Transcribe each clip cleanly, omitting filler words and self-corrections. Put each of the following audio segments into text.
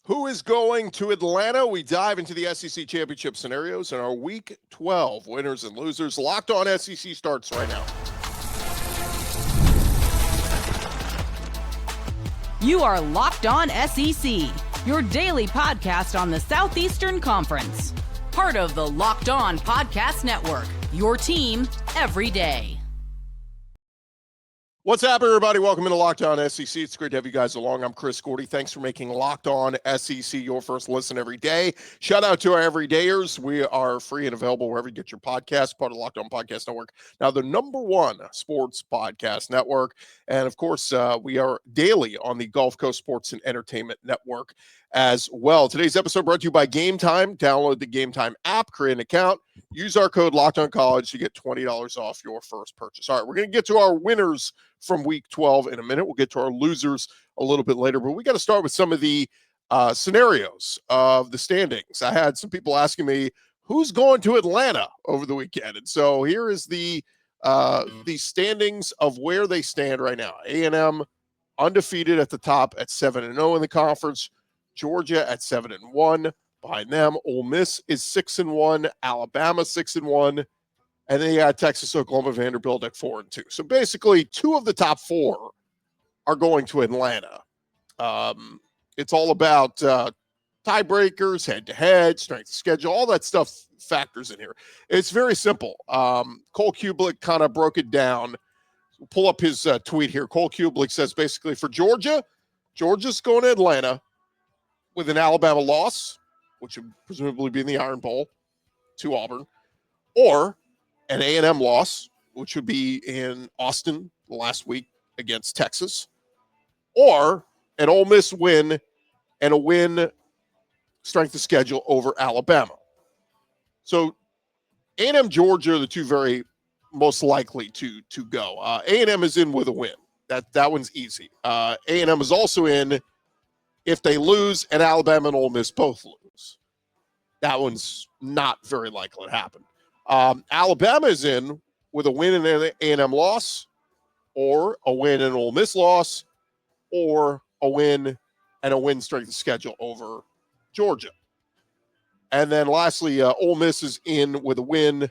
Who is going to Atlanta? We dive into the SEC championship scenarios and our Week 12 winners and losers. Locked On SEC starts right now. You are Locked On SEC, your daily podcast on the Southeastern Conference. Part of the Locked On Podcast Network, your team every day. What's happening, everybody? Welcome into Locked On SEC. It's great to have you guys along. I'm Chris Gordy. Thanks for making Locked On SEC your first listen every day. Shout out to our everydayers. We are free and available wherever you get your podcast, part of the Locked On Podcast Network. Now, the #1 sports podcast network. And, of course, we are daily on the Gulf Coast Sports and Entertainment Network as well. Today's episode brought to you by Game Time. Download the Game Time app, create an account, use our code LOCKEDONCollege to get $20 off your first purchase. All right, we're going to get to our winners from Week 12 in a minute. We'll get to our losers a little bit later, but we got to start with some of the scenarios of the standings. I had some people asking me, who's going to Atlanta over the weekend? And so here is the standings of where they stand right now. A&M undefeated at the top at 7-0 in the conference. Georgia at 7-1. Behind them, Ole Miss is 6-1. Alabama 6-1. And then you got Texas, Oklahoma, Vanderbilt at 4-2. So basically, 2 of the top 4 are going to Atlanta. It's all about tiebreakers, head-to-head, strength of schedule, all that stuff factors in here. It's very simple. Cole Kublik kind of broke it down. We'll pull up his tweet here. Cole Kublik says basically for Georgia, Georgia's going to Atlanta with an Alabama loss, which would presumably be in the Iron Bowl, to Auburn, or an A&M loss, which would be in Austin last week against Texas, or an Ole Miss win and a win strength of schedule over Alabama. So A&M, Georgia are the 2 very most likely to go. A&M is in with a win. That one's easy. A&M is also in if they lose and Alabama and Ole Miss both lose. That one's not very likely to happen. Alabama is in with a win and an A&M loss, or a win and an Ole Miss loss, or a win and a win strength of schedule over Georgia. And then lastly, Ole Miss is in with a win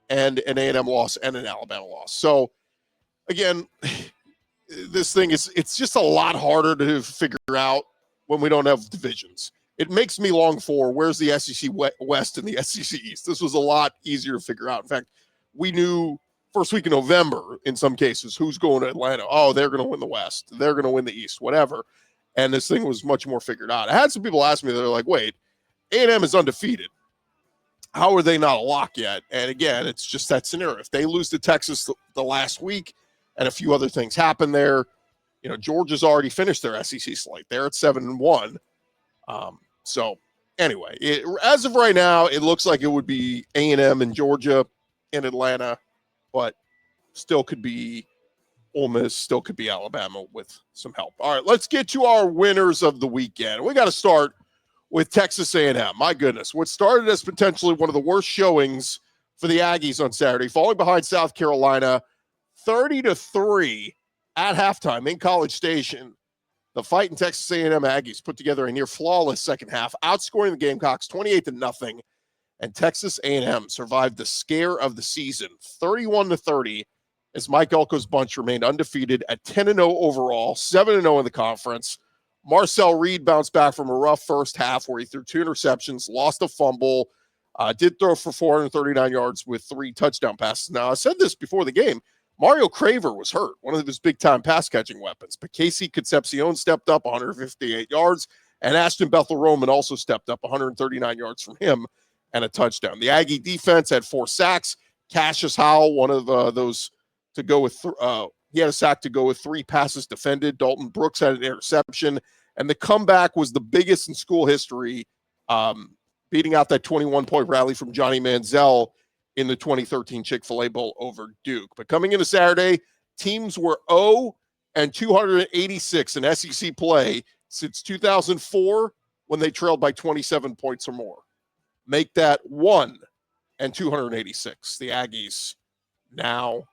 and an A&M loss and an Alabama loss. So again, this thing it's just a lot harder to figure out when we don't have divisions. It makes me long for where's the SEC West and the SEC East. This was a lot easier to figure out. In fact, we knew first week in November, in some cases, who's going to Atlanta. Oh, they're going to win the West. They're going to win the East, whatever. And this thing was much more figured out. I had some people ask me, they're like, wait, A&M is undefeated. How are they not a lock yet? And again, it's just that scenario. If they lose to Texas the last week and a few other things happen there, you know, Georgia's already finished their SEC slate. They're at 7-1. So anyway, as of right now, it looks like it would be A&M and Georgia in Atlanta, but still could be Ole Miss, still could be Alabama with some help. All right, let's get to our winners of the weekend. We got to start with Texas A&M. My goodness, what started as potentially one of the worst showings for the Aggies on Saturday, falling behind South Carolina 30-3 at halftime in College Station. The fighting Texas A&M Aggies put together a near flawless second half, outscoring the Gamecocks 28-0, and Texas A&M survived the scare of the season, 31-30, as Mike Elko's bunch remained undefeated at 10-0 overall, 7-0 in the conference. Marcel Reed bounced back from a rough first half where he threw 2 interceptions, lost a fumble, did throw for 439 yards with 3 touchdown passes. Now, I said this before the game. Mario Craver was hurt, one of his big-time pass-catching weapons. But Casey Concepcion stepped up 158 yards, and Ashton Bethel-Roman also stepped up 139 yards from him and a touchdown. The Aggie defense had 4 sacks. Cassius Howell, one of those to go with he had a sack to go with 3 passes defended. Dalton Brooks had an interception, and the comeback was the biggest in school history, beating out that 21-point rally from Johnny Manziel in the 2013 Chick-fil-A Bowl over Duke. But coming into Saturday, teams were 0-286 in SEC play since 2004 when they trailed by 27 points or more. Make that 1-286. The Aggies now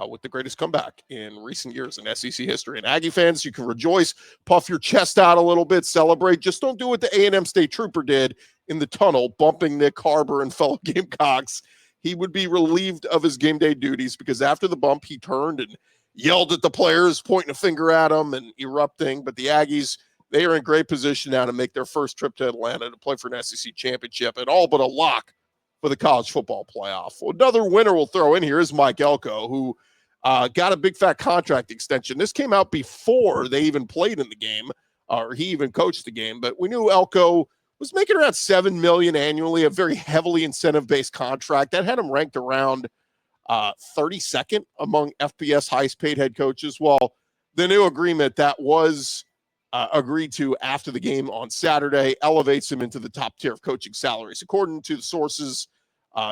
with the greatest comeback in recent years in SEC history. And Aggie fans, you can rejoice, puff your chest out a little bit, celebrate. Just don't do what the A&M State Trooper did in the tunnel, bumping Nick Harbor and fellow Gamecocks. He would be relieved of his game day duties because after the bump, he turned and yelled at the players, pointing a finger at them and erupting. But the Aggies, they are in great position now to make their first trip to Atlanta to play for an SEC championship, and all but a lock for the college football playoff. Well, another winner we'll throw in here is Mike Elko, who got a big fat contract extension. This came out before they even played in the game, or he even coached the game. But we knew Elko was making around $7 million annually, a very heavily incentive-based contract that had him ranked around 32nd among FBS highest-paid head coaches. Well, the new agreement that was agreed to after the game on Saturday elevates him into the top tier of coaching salaries. According to the sources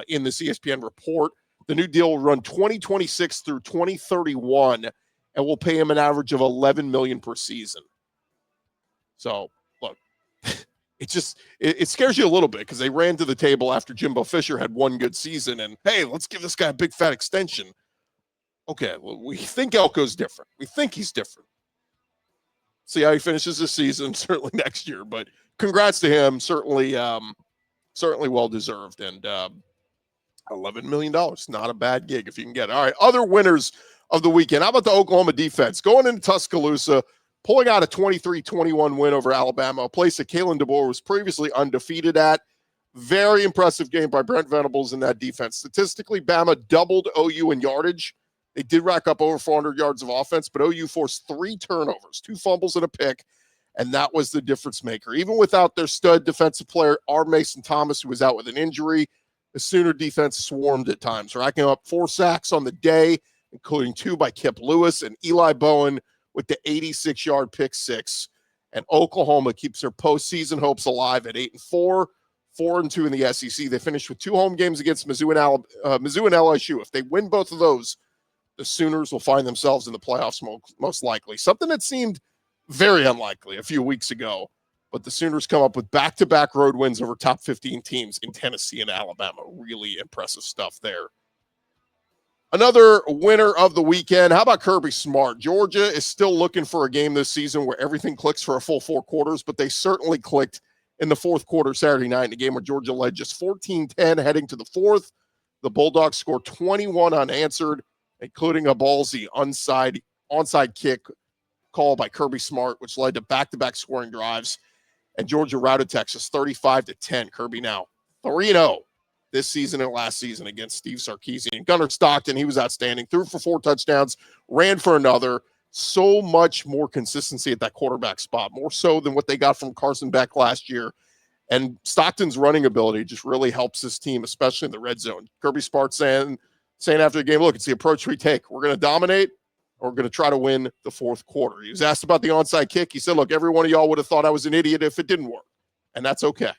in the ESPN report, the new deal will run 2026 through 2031 and will pay him an average of $11 million per season. So, look, it scares you a little bit because they ran to the table after Jimbo Fisher had one good season and, hey, let's give this guy a big fat extension. Okay, well, we think Elko's different. We think he's different. See how he finishes this season, certainly next year. But congrats to him, certainly well-deserved. And $11 million, not a bad gig if you can get it. All right, other winners of the weekend. How about the Oklahoma defense? Going into Tuscaloosa, pulling out a 23-21 win over Alabama, a place that Kalen DeBoer was previously undefeated at. Very impressive game by Brent Venables in that defense. Statistically, Bama doubled OU in yardage. They did rack up over 400 yards of offense, but OU forced 3 turnovers, 2 fumbles and a pick, and that was the difference maker. Even without their stud defensive player, R. Mason Thomas, who was out with an injury, the Sooner defense swarmed at times, racking up 4 sacks on the day, including 2 by Kip Lewis and Eli Bowen with the 86-yard pick 6. And Oklahoma keeps their postseason hopes alive at 8-4, 4-2 in the SEC. They finished with 2 home games against Mizzou and LSU. If they win both of those, the Sooners will find themselves in the playoffs most likely. Something that seemed very unlikely a few weeks ago. But the Sooners come up with back-to-back road wins over top 15 teams in Tennessee and Alabama. Really impressive stuff there. Another winner of the weekend. How about Kirby Smart? Georgia is still looking for a game this season where everything clicks for a full 4 quarters, but they certainly clicked in the 4th quarter Saturday night in a game where Georgia led just 14-10 heading to the 4th. The Bulldogs scored 21 unanswered, including a ballsy onside kick call by Kirby Smart, which led to back-to-back scoring drives. And Georgia routed Texas 35-10. Kirby now 3-0 this season and last season against Steve Sarkisian. Gunnar Stockton, he was outstanding. Threw for 4 touchdowns, ran for another. So much more consistency at that quarterback spot, more so than what they got from Carson Beck last year. And Stockton's running ability just really helps this team, especially in the red zone. Kirby Smart saying after the game, look, it's the approach we take. We're going to dominate, or we're going to try to win the 4th quarter. He was asked about the onside kick. He said, look, every one of y'all would have thought I was an idiot if it didn't work, and that's okay.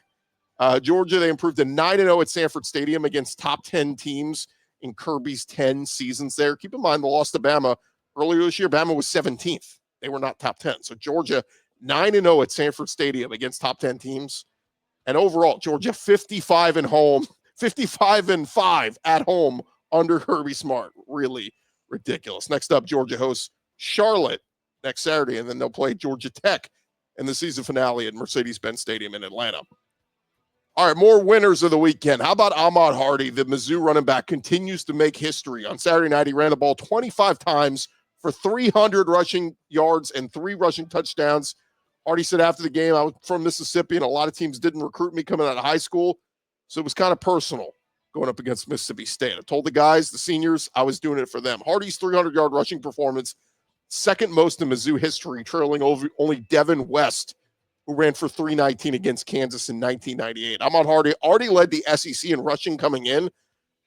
Georgia, they improved to 9-0 at Sanford Stadium against top 10 teams in Kirby's 10 seasons there. Keep in mind, the loss to Bama earlier this year, Bama was 17th. They were not top 10. So Georgia, 9-0 at Sanford Stadium against top 10 teams. And overall, Georgia 55-5 at home under Kirby Smart. Really ridiculous. Next up, Georgia hosts Charlotte next Saturday, and then they'll play Georgia Tech in the season finale at Mercedes-Benz Stadium in Atlanta. All right, more winners of the weekend. How about Ahmad Hardy? The Mizzou running back continues to make history. On Saturday night, he ran the ball 25 times for 300 rushing yards and 3 rushing touchdowns. Hardy said after the game, I was from Mississippi, and a lot of teams didn't recruit me coming out of high school, so it was kind of personal going up against Mississippi State. I told the guys, the seniors, I was doing it for them. Hardy's 300-yard rushing performance, second most in Mizzou history, trailing only Devin West, who ran for 319 against Kansas in 1998. Ahmad Hardy already led the SEC in rushing coming in,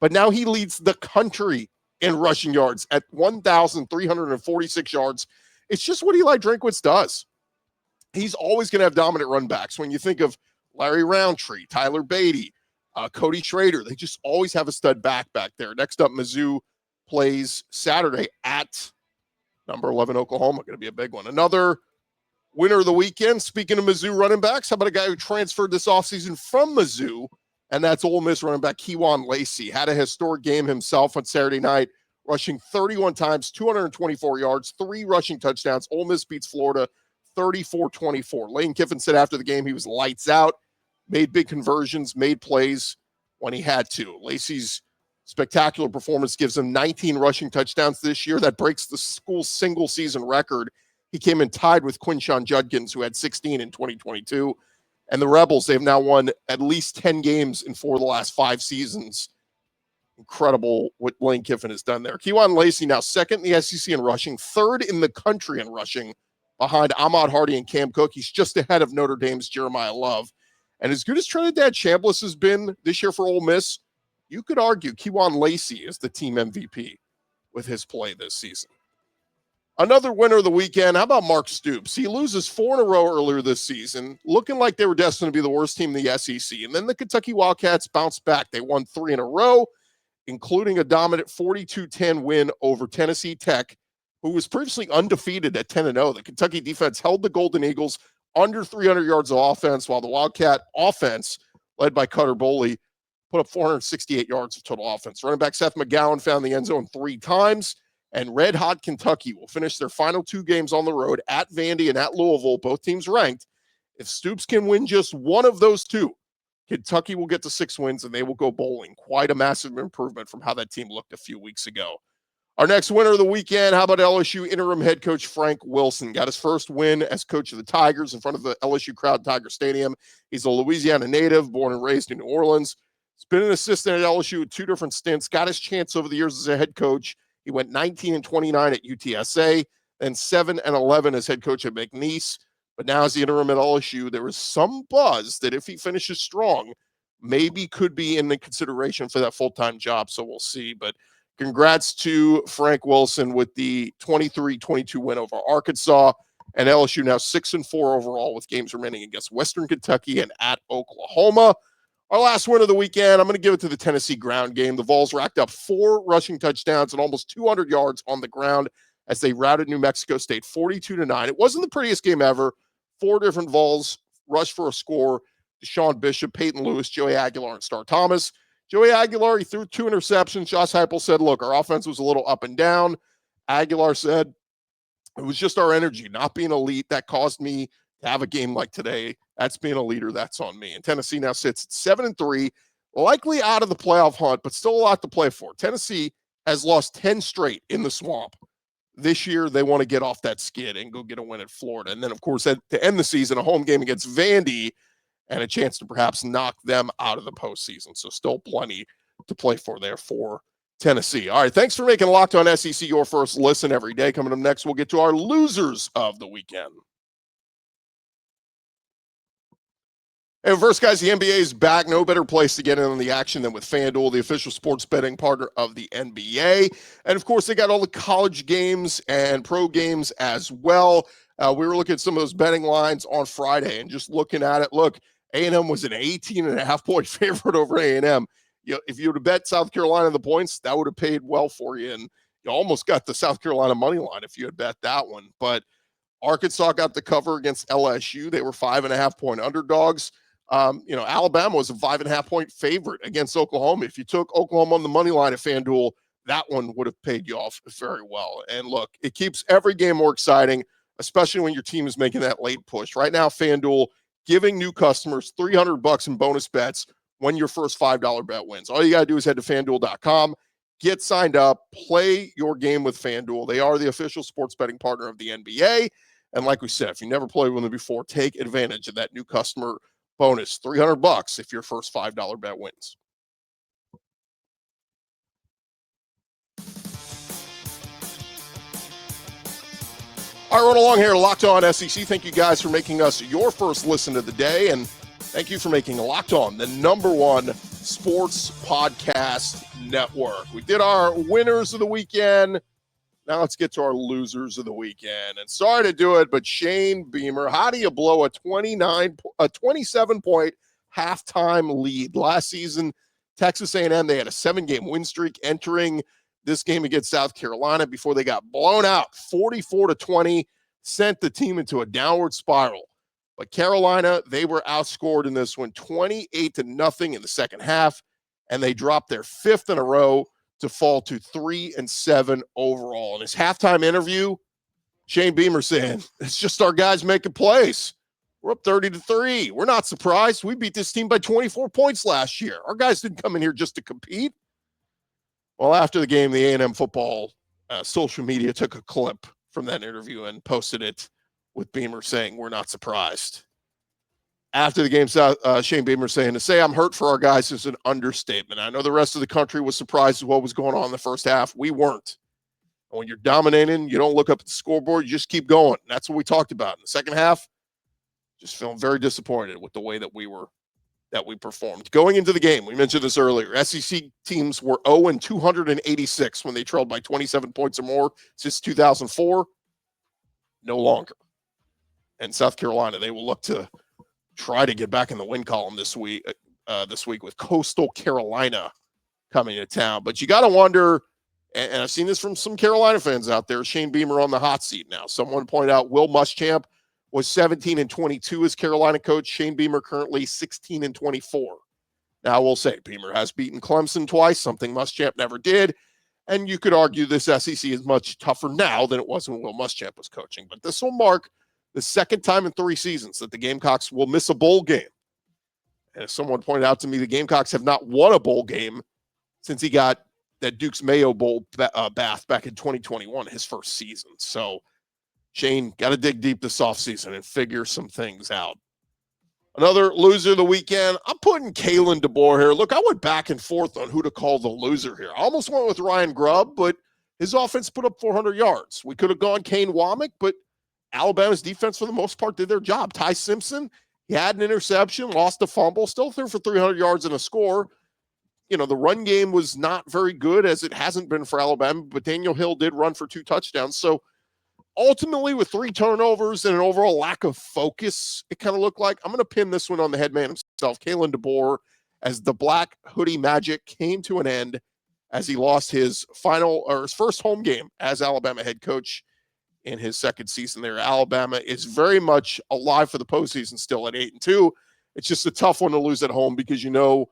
but now he leads the country in rushing yards at 1,346 yards. It's just what Eli Drinkwitz does. He's always going to have dominant run backs. When you think of Larry Roundtree, Tyler Beatty, Cody Schrader, they just always have a stud back there. Next up, Mizzou plays Saturday at number 11 Oklahoma. Going to be a big one. Another winner of the weekend, speaking of Mizzou running backs, how about a guy who transferred this offseason from Mizzou, and that's Ole Miss running back Kewan Lacey. Had a historic game himself on Saturday night rushing 31 times, 224 yards, 3 rushing touchdowns. Ole Miss beats Florida 34-24. Lane Kiffin said after the game he was lights out, made big conversions, made plays when he had to. Lacey's spectacular performance gives him 19 rushing touchdowns this year. That breaks the school's single season record. He came in tied with Quinshon Judkins, who had 16 in 2022. And the Rebels, they've now won at least 10 games in 4 of the last 5 seasons. Incredible what Lane Kiffin has done there. Kewan Lacey now second in the SEC in rushing, third in the country in rushing, behind Ahmad Hardy and Cam Cook. He's just ahead of Notre Dame's Jeremiah Love. And as good as Trinidad Chambliss has been this year for Ole Miss, you could argue Kewan Lacey is the team MVP with his play this season. Another winner of the weekend, how about Mark Stoops? He loses 4 in a row earlier this season, looking like they were destined to be the worst team in the SEC. And then the Kentucky Wildcats bounced back. They won 3 in a row, including a dominant 42-10 win over Tennessee Tech, who was previously undefeated at 10-0. The Kentucky defense held the Golden Eagles under 300 yards of offense, while the Wildcat offense, led by Cutter Boley, put up 468 yards of total offense. Running back Seth McGowan found the end zone 3 times, and red-hot Kentucky will finish their final 2 games on the road at Vandy and at Louisville, both teams ranked. If Stoops can win just one of those 2, Kentucky will get to 6 wins, and they will go bowling. Quite a massive improvement from how that team looked a few weeks ago. Our next winner of the weekend, how about LSU interim head coach Frank Wilson? Got his first win as coach of the Tigers in front of the LSU crowd at Tiger Stadium. He's a Louisiana native, born and raised in New Orleans. He's been an assistant at LSU with 2 different stints. Got his chance over the years as a head coach. He went 19-29 at UTSA, then 7-11 as head coach at McNeese. But now as the interim at LSU, there is some buzz that if he finishes strong, maybe could be in the consideration for that full-time job. So we'll see. But congrats to Frank Wilson with the 23-22 win over Arkansas, and LSU now 6-4 overall with games remaining against Western Kentucky and at Oklahoma. Our last win of the weekend, I'm going to give it to the Tennessee ground game. The Vols racked up 4 rushing touchdowns and almost 200 yards on the ground as they routed New Mexico State 42-9. It wasn't the prettiest game ever. 4 different Vols rushed for a score. Deshaun Bishop, Peyton Lewis, Joey Aguilar, and Star Thomas. Joey Aguilar, he threw 2 interceptions. Josh Heupel said, look, our offense was a little up and down. Aguilar said, it was just our energy, not being elite, that caused me to have a game like today. That's being a leader. That's on me. And Tennessee now sits at 7-3, likely out of the playoff hunt, but still a lot to play for. Tennessee has lost 10 straight in the swamp. This year, they want to get off that skid and go get a win at Florida. And then, of course, to end the season, a home game against Vandy and a chance to perhaps knock them out of the postseason. So still plenty to play for there for Tennessee. All right, thanks for making Locked On SEC your first listen every day. Coming up next, we'll get to our losers of the weekend. And first, guys, the NBA is back. No better place to get in on the action than with FanDuel, the official sports betting partner of the NBA. And, of course, they got all the college games and pro games as well. We were looking at some of those betting lines on Friday and just looking at it. Look, A&M was an 18.5-point favorite over A&M. You know, if you would have bet South Carolina the points, that would have paid well for you. And you almost got the South Carolina money line if you had bet that one. But Arkansas got the cover against LSU. They were 5.5-point underdogs. Alabama was a 5.5-point favorite against Oklahoma. If you took Oklahoma on the money line at FanDuel, that one would have paid you off very well. And look, it keeps every game more exciting, especially when your team is making that late push. Right now, FanDuel giving new customers $300 in bonus bets when your first $5 bet wins. All you got to do is head to FanDuel.com, get signed up, play your game with FanDuel. They are the official sports betting partner of the NBA. And like we said, if you never played with them before, take advantage of that new customer bonus, $300 if your first $5 bet wins. All right, run along here, Locked On SEC. Thank you guys for making us your first listen of the day, and thank you for making Locked On the #1 sports podcast network. We did our winners of the weekend. Now let's get to our losers of the weekend. And sorry to do it, but Shane Beamer, how do you blow a 27-point halftime lead? Last season, Texas A&M, they had a 7-game win streak entering this game against South Carolina before they got blown out 44-20, sent the team into a downward spiral. But Carolina, they were outscored in this one 28-0 in the second half, and they dropped their 5th in a row to fall to 3-7 overall. In his halftime interview, Shane Beamer saying, it's just our guys making plays. We're up 30-3. We're not surprised. We beat this team by 24 points last year. Our guys didn't come in here just to compete. Well, after the game, the A&M football social media took a clip from that interview and posted it with Beamer saying, we're not surprised. After the game, Shane Beamer saying, to say I'm hurt for our guys is an understatement. I know the rest of the country was surprised at what was going on in the first half. We weren't. And when you're dominating, you don't look up at the scoreboard. You just keep going. And that's what we talked about. In the second half, just feeling very disappointed with the way that we performed. Going into the game, we mentioned this earlier, SEC teams were 0-286 when they trailed by 27 points or more since 2004. No longer. And South Carolina, they will look to try to get back in the win column this week with Coastal Carolina coming to town. But you got to wonder, and I've seen this from some Carolina fans out there, Shane Beamer on the hot seat now. Someone pointed out Will Muschamp was 17-22 as Carolina coach. Shane Beamer currently 16-24. Now, I will say Beamer has beaten Clemson twice, something Muschamp never did. And you could argue this SEC is much tougher now than it was when Will Muschamp was coaching. But this will mark the second time in 3 seasons that the Gamecocks will miss a bowl game. And as someone pointed out to me, the Gamecocks have not won a bowl game since he got that Duke's Mayo Bowl bath back in 2021, his first season. So, Shane, got to dig deep this offseason and figure some things out. Another loser of the weekend, I'm putting Kalen DeBoer here. Look, I went back and forth on who to call the loser here. I almost went with Ryan Grubb, but his offense put up 400 yards. We could have gone Kane Womack, but Alabama's defense, for the most part, did their job. Ty Simpson, he had an interception, lost a fumble, still threw for 300 yards and a score. You know, the run game was not very good, as it hasn't been for Alabama, but Daniel Hill did run for 2 touchdowns. So, ultimately, with 3 turnovers and an overall lack of focus, it kind of looked like, I'm going to pin this one on the head man himself, Kalen DeBoer, as the black hoodie magic came to an end as he lost his first home game as Alabama head coach in his second season there. Alabama is very much alive for the postseason still at 8-2. It's just a tough one to lose at home because, you know,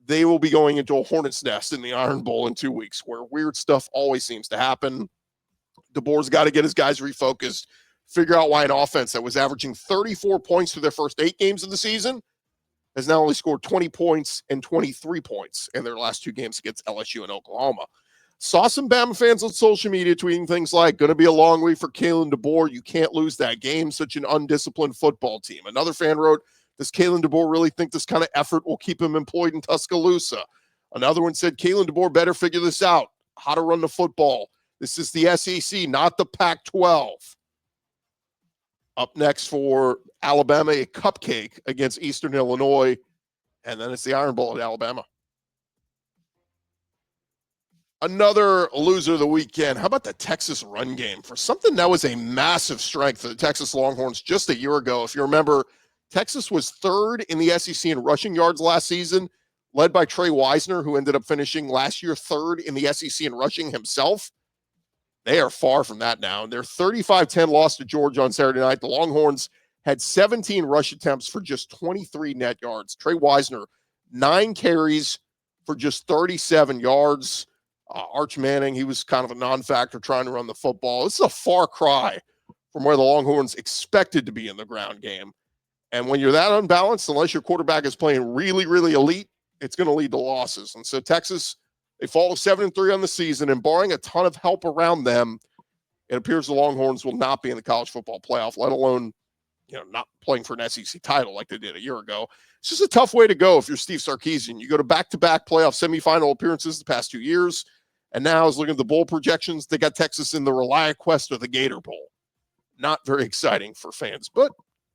they will be going into a hornet's nest in the Iron Bowl in 2 weeks where weird stuff always seems to happen. DeBoer's got to get his guys refocused, figure out why an offense that was averaging 34 points through their first 8 games of the season has now only scored 20 points and 23 points in their last 2 games against LSU and Oklahoma. Saw some Bama fans on social media tweeting things like, going to be a long week for Kalen DeBoer. You can't lose that game. Such an undisciplined football team. Another fan wrote, does Kalen DeBoer really think this kind of effort will keep him employed in Tuscaloosa? Another one said, Kalen DeBoer better figure this out, how to run the football. This is the SEC, not the Pac-12. Up next for Alabama, a cupcake against Eastern Illinois, and then it's the Iron Bowl at Alabama. Another loser of the weekend. How about the Texas run game? For something that was a massive strength for the Texas Longhorns just a year ago. If you remember, Texas was 3rd in the SEC in rushing yards last season, led by Trey Wisner, who ended up finishing last year 3rd in the SEC in rushing himself. They are far from that now. Their 35-10 loss to Georgia on Saturday night. The Longhorns had 17 rush attempts for just 23 net yards. Trey Wisner, 9 carries for just 37 yards. Arch Manning, he was kind of a non-factor trying to run the football. This is a far cry from where the Longhorns expected to be in the ground game. And when you're that unbalanced, unless your quarterback is playing really, really elite, it's going to lead to losses. And so Texas, they fall 7-3 on the season, and barring a ton of help around them, it appears the Longhorns will not be in the college football playoff, let alone, not playing for an SEC title like they did a year ago. It's just a tough way to go if you're Steve Sarkisian. You go to back-to-back playoff semifinal appearances the past 2 years, and now, as looking at the bowl projections, they got Texas in the ReliaQuest or the Gator Bowl. Not very exciting for fans. But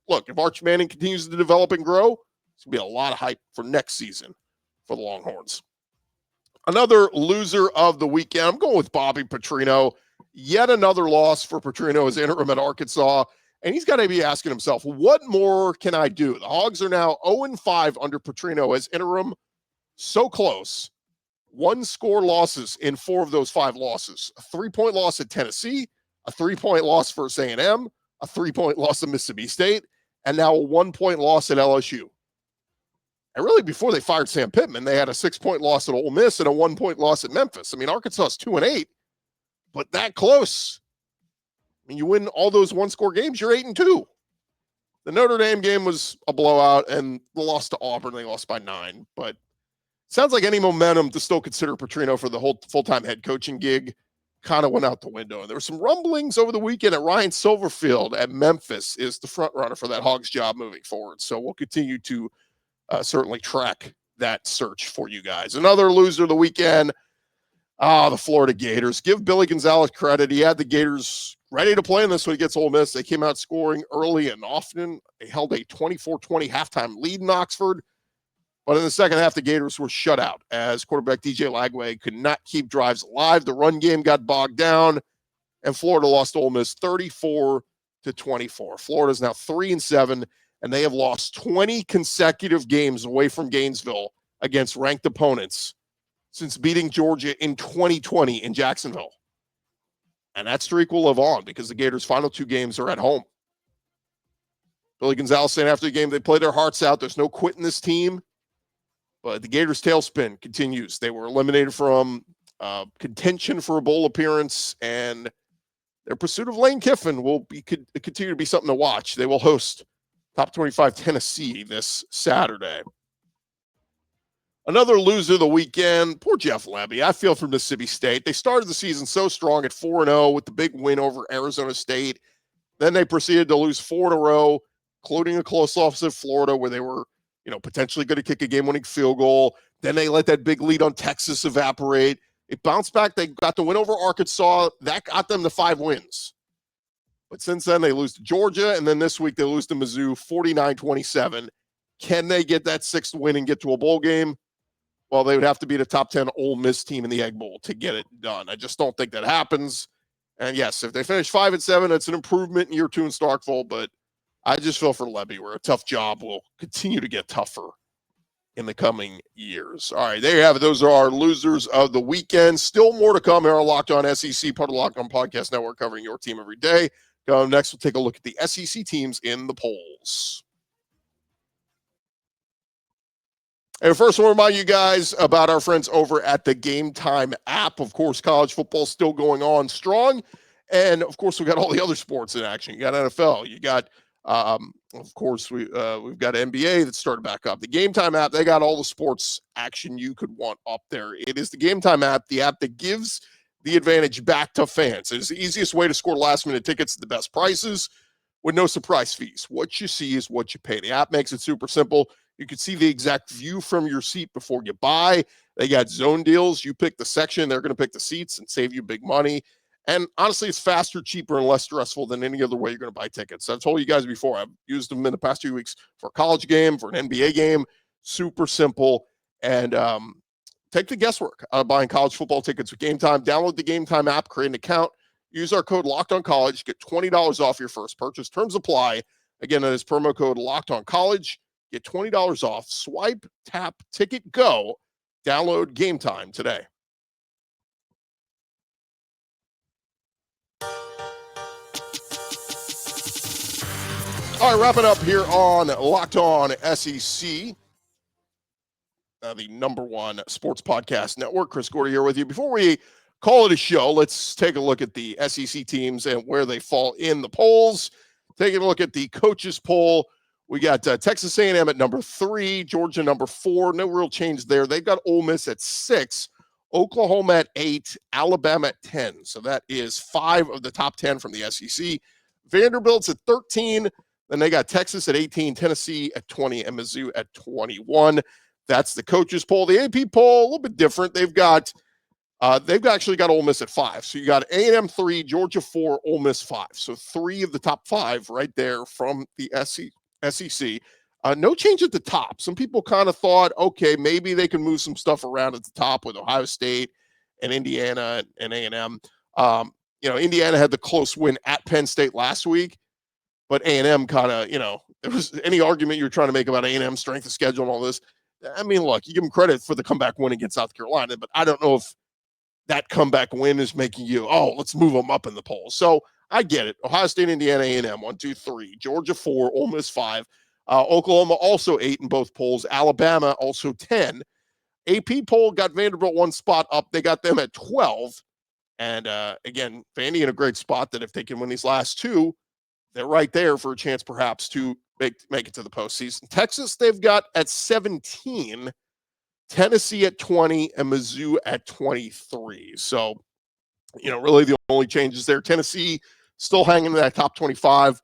look, if Arch Manning continues to develop and grow, it's going to be a lot of hype for next season for the Longhorns. Another loser of the weekend, I'm going with Bobby Petrino. Yet another loss for Petrino as interim at Arkansas. And he's got to be asking himself, what more can I do? The Hogs are now 0-5 under Petrino as interim. So close. 1-score losses in 4 of those 5 losses. A 3-point loss at Tennessee, a 3-point loss versus A&M, a 3-point loss at Mississippi State, and now a 1-point loss at LSU. And really, before they fired Sam Pittman, they had a 6-point loss at Ole Miss and a 1-point loss at Memphis. I mean, Arkansas is 2-8, but that close. I mean, you win all those one-score games, you're 8-2. The Notre Dame game was a blowout, and the loss to Auburn, they lost by 9. But sounds like any momentum to still consider Petrino for the whole full-time head coaching gig kind of went out the window. And there were some rumblings over the weekend that Ryan Silverfield at Memphis is the front runner for that Hogs job moving forward. So we'll continue to certainly track that search for you guys. Another loser of the weekend, the Florida Gators. Give Billy Gonzalez credit. He had the Gators ready to play in this one against Ole Miss. They came out scoring early and often. They held a 24-20 halftime lead in Oxford. But in the second half, the Gators were shut out as quarterback DJ Lagway could not keep drives alive. The run game got bogged down, and Florida lost Ole Miss 34-24. Florida is now 3-7, and they have lost 20 consecutive games away from Gainesville against ranked opponents since beating Georgia in 2020 in Jacksonville. And that streak will live on because the Gators' final 2 games are at home. Billy Gonzalez saying after the game they played their hearts out. There's no quitting this team. But the Gators' tailspin continues. They were eliminated from contention for a bowl appearance, and their pursuit of Lane Kiffin will continue to be something to watch. They will host top 25 Tennessee this Saturday. Another loser of the weekend, poor Jeff Lebby. I feel for Mississippi State. They started the season so strong at 4-0 with the big win over Arizona State. Then they proceeded to lose 4 in a row, including a close loss at Florida where they were, potentially going to kick a game-winning field goal. Then they let that big lead on Texas evaporate. It bounced back. They got the win over Arkansas. That got them to 5 wins. But since then, they lose to Georgia, and then this week they lose to Mizzou 49-27. Can they get that 6th win and get to a bowl game? Well, they would have to beat a top 10 Ole Miss team in the Egg Bowl to get it done. I just don't think that happens. And yes, if they finish 5-7, it's an improvement in year 2 in Starkville, but I just feel for Lebby where a tough job will continue to get tougher in the coming years. All right, there you have it. Those are our losers of the weekend. Still more to come here on Locked On SEC, part of the Locked On Podcast Network, covering your team every day. Next, we'll take a look at the SEC teams in the polls. And first, I want to remind you guys about our friends over at the Game Time app. Of course, college football is still going on strong. And, of course, we got all the other sports in action. You got NFL. You got, of course, we've got NBA that started back up. The Game Time app, they got all the sports action you could want up there. It is the Game Time app, the app that gives the advantage back to fans. It is the easiest way to score last-minute tickets at the best prices with no surprise fees. What you see is what you pay. The app makes it super simple. You can see the exact view from your seat before you buy. They got zone deals. You pick the section. They're going to pick the seats and save you big money. And honestly, it's faster, cheaper, and less stressful than any other way you're going to buy tickets. I've told you guys before, I've used them in the past 2 weeks for a college game, for an NBA game. Super simple. And take the guesswork out of buying college football tickets with Game Time. Download the Game Time app, create an account, use our code LOCKEDONCollege, get $20 off your first purchase. Terms apply. Again, that is promo code LOCKEDONCollege. Get $20 off. Swipe, tap, ticket, go. Download Game Time today. All right, wrapping up here on Locked On SEC, the #1 sports podcast network. Chris Gordy here with you. Before we call it a show, let's take a look at the SEC teams and where they fall in the polls. Taking a look at the coaches poll. We got Texas A&M at number 3, Georgia number 4. No real change there. They've got Ole Miss at 6, Oklahoma at 8, Alabama at 10. So that is 5 of the top 10 from the SEC. Vanderbilt's at 13. Then they got Texas at 18, Tennessee at 20, and Mizzou at 21. That's the coaches poll. The AP poll, a little bit different. They've actually got Ole Miss at 5. So you got A&M 3, Georgia 4, Ole Miss 5. So 3 of the top 5 right there from the SEC. No change at the top. Some people kind of thought, okay, maybe they can move some stuff around at the top with Ohio State and Indiana and A&M. Indiana had the close win at Penn State last week, but A&M kind of, there was any argument you were trying to make about A&M strength of schedule and all this. I mean, look, you give them credit for the comeback win against South Carolina, but I don't know if that comeback win is making you, let's move them up in the polls. So I get it. Ohio State, Indiana, A&M, 1, 2, 3. Georgia 4, Ole Miss 5. Oklahoma also 8 in both polls. Alabama also 10. AP poll got Vanderbilt one spot up. They got them at 12. And again, Vandy in a great spot that if they can win these last two, they're right there for a chance perhaps to make it to the postseason. Texas, they've got at 17, Tennessee at 20, and Mizzou at 23. So, really the only changes there. Tennessee still hanging in that top 25.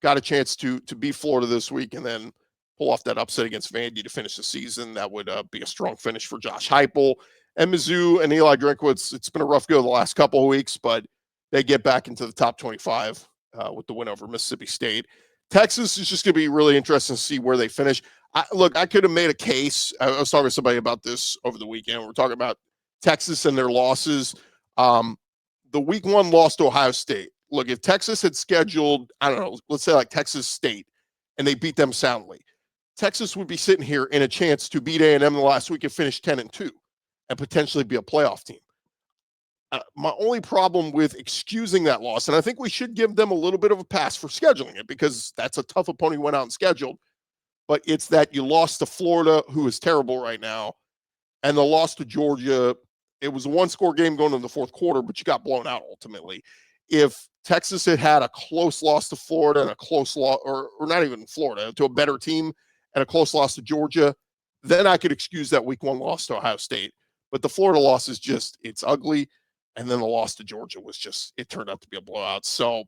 Got a chance to beat Florida this week and then pull off that upset against Vandy to finish the season. That would be a strong finish for Josh Heupel. And Mizzou and Eli Drinkwitz, it's been a rough go the last couple of weeks, but they get back into the top 25 with the win over Mississippi State. Texas is just going to be really interesting to see where they finish. I could have made a case. I was talking to somebody about this over the weekend. We're talking about Texas and their losses. The week one loss to Ohio State. Look, if Texas had scheduled, I don't know, let's say like Texas State, and they beat them soundly, Texas would be sitting here in a chance to beat A&M the last week and finish 10-2 and potentially be a playoff team. My only problem with excusing that loss, and I think we should give them a little bit of a pass for scheduling it because that's a tough opponent you went out and scheduled, but it's that you lost to Florida, who is terrible right now, and the loss to Georgia. It was a one-score game going into the fourth quarter, but you got blown out ultimately. If Texas had a close loss to Florida and a close loss, or not even Florida, to a better team and a close loss to Georgia, then I could excuse that week one loss to Ohio State. But the Florida loss is just, it's ugly. And then the loss to Georgia was just, it turned out to be a blowout. So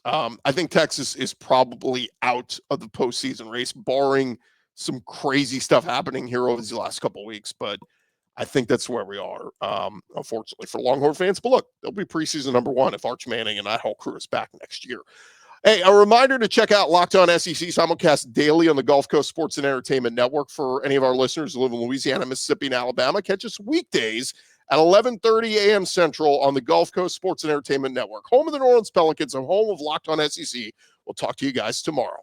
I think Texas is probably out of the postseason race, barring some crazy stuff happening here over these last couple of weeks. But I think that's where we are, unfortunately, for Longhorn fans. But look, they'll be preseason number one if Arch Manning and that whole crew is back next year. Hey, a reminder to check out Locked On SEC simulcast daily on the Gulf Coast Sports and Entertainment Network for any of our listeners who live in Louisiana, Mississippi, and Alabama. Catch us weekdays at 11:30 a.m. Central on the Gulf Coast Sports and Entertainment Network. Home of the New Orleans Pelicans and home of Locked On SEC. We'll talk to you guys tomorrow.